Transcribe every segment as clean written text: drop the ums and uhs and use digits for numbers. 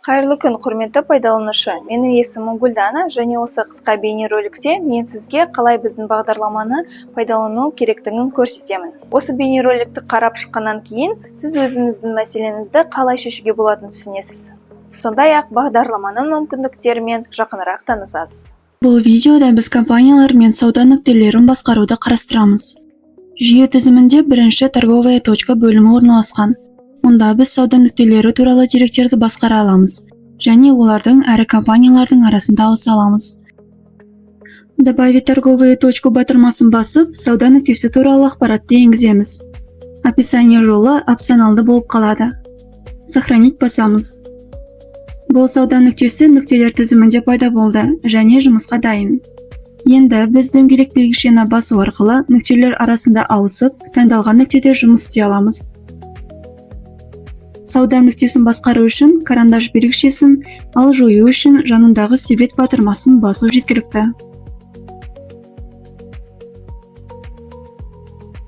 Қайырлы күн, құрметті пайдаланушы. Менің есімім Гүлдана, және осы қысқа бейнероликте мен сізге қалай біздің бағдарламаны пайдалану керектігін көрсетемін. Осы бейнероликті қарап шыққаннан кейін, сіз өзіңіздің мәселеңізді қалай шешуге болатынын түсінесіз. Сондай-ақ бағдарламаның мүмкіндіктерімен жақынырақ танысасыз. Бұл видеода біз компаниялар мен сауда нүктелерін басқаруды қарастырамыз. Жүйе тізімінде бірінші торговая точка бөлімі орналасқан. Мұнда біз сауда нүктелері туралы деректерді басқара аламыз, және олардың әрі компаниялардың арасында ауыса аламыз. Добавить торговую точку батырмасын басып, сауда нүктесі туралы ақпаратты енгіземіз. Описание жолы опционалды болып қалады. Сохранить басамыз. Бұл сауда нүктесі нүктелер тізімінде пайда болды, және жұмысқа дайын. Енді біз дөңгелек белгішені басу арқылы нүктелер арасында ауысып, таңдалған нүктеде жұмыс істей аламыз. Сауда нүктесін басқару үшін карандаш белгішесін, ал жою үшін жанындағы себет батырмасын басу жеткілікті.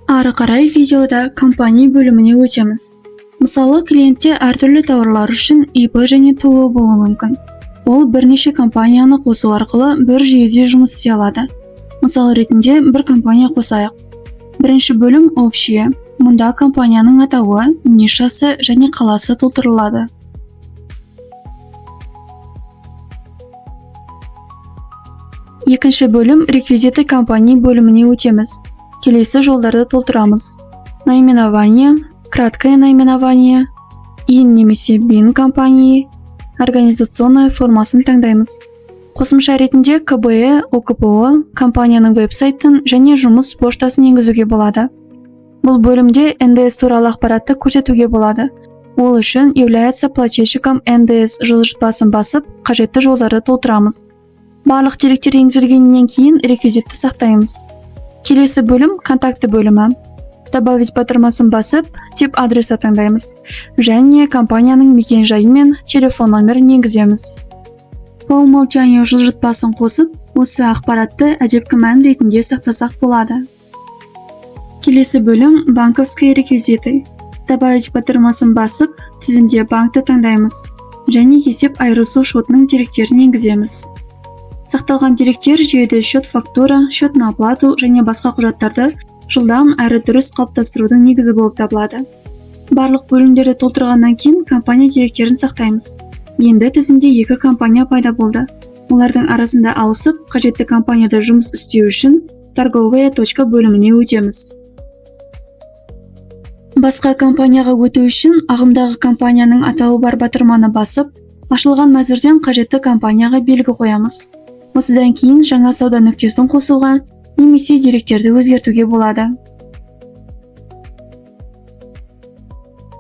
Ары қарай видеода компания бөліміне өтеміз. Мысалы, клиентте әртүрлі тауарлар үшін ИП және ТО болуы мүмкін. Ол бірнеше компанияны қосу арқылы бір жүйеде жұмыс істей алады. Мысал ретінде бір компания қосайық. Бірінші бөлім общее. Мұнда компанияның атауы, нишасы және қаласы толтырылады. Екінші бөлім реквизиты компания бөліміне өтеміз. Келесі жолдарды толтырамыз. Наименование, краткое наименование, ин немесе бин компании, организационная формасын таңдаймыз. Қосымша ретінде КБ, ОКПО, компанияның веб-сайтын және жұмыс поштасын енгізуге болады. Бұл бөлімде НДС туралы ақпаратты көрсетуге болады. Ол үшін является плательщиком НДС жылжытпасын басып, қажетті жолдарды толтырамыз. Барлық деректер енгізілгеннен кейін реквизитті сақтаймыз. Келесі бөлім контакты бөлімі. Добавить батырмасын басып, тип адреса таңдаймыз. Және компанияның мекен-жайы мен телефон номерін енгіземіз. По умолчанию жылжытпасын қосып, осы ақпаратты әдепкі мән ретінде сақтасақ болады. Келесі бөлім банковские реквизиты. Добавить батырмасын басып, тізімде банкты таңдаймыз. Және есеп айырысу шотының деректерін енгіземіз. Сақталған деректер жүйеде счет фактура, счет на оплату және басқа құжаттарды жылдам әрі дұрыс қалыптастырудың негізі болып табылады. Барлық бөлімдерді толтырғаннан кейін компания деректерін сақтаймыз. Енді тізімде екі компания пайда болды. Олардың арасында ауысып, қажетті компанияда жұмыс істеу үшін торговая точка бөліміне өтеміз. Басқа компанияға өту үшін ағымдағы компанияның атауы бар батырманы басып, ашылған мәзірден қажетті компанияға белгі қоямыз. Осыдан кейін жаңа сауда нүктесін қосуға немесе деректерді өзгертуге болады.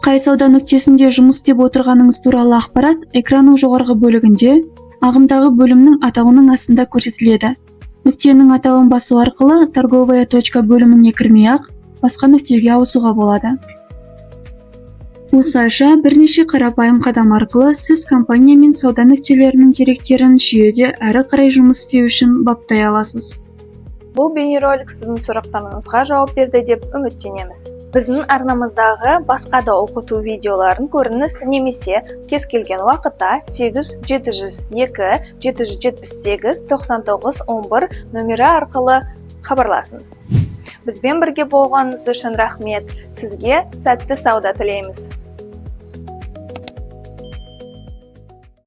Қай сауда нүктесінде жұмыс істеп отырғаныңыз туралы ақпарат экранның жоғарғы бөлігінде ағымдағы бөлімнің атауының астында көрсетіледі. Нүктенің атауын басу арқылы торговая точка бөліміне кірмей-ақ басқа нүктеге ауысуға болады. Осылайша бірнеше қарапайым қадам арқылы сіз компания мен сауда нүктелерінің деректерін жүйеде әрі қарай жұмыс істеу үшін баптай аласыз. Бұл бейнеролик сіздің сұрақтарыңызға жауап берді деп үміттенеміз. Біздің арнамыздағы басқа да оқыту видеоларын көріңіз, немесе кез келген уақытта 8-702-778-99-11 нөмірі арқылы хабарласыңыз. Бізбен бірге болғаныңыз үшін рахмет. Сізге сәтті сауда тілейміз.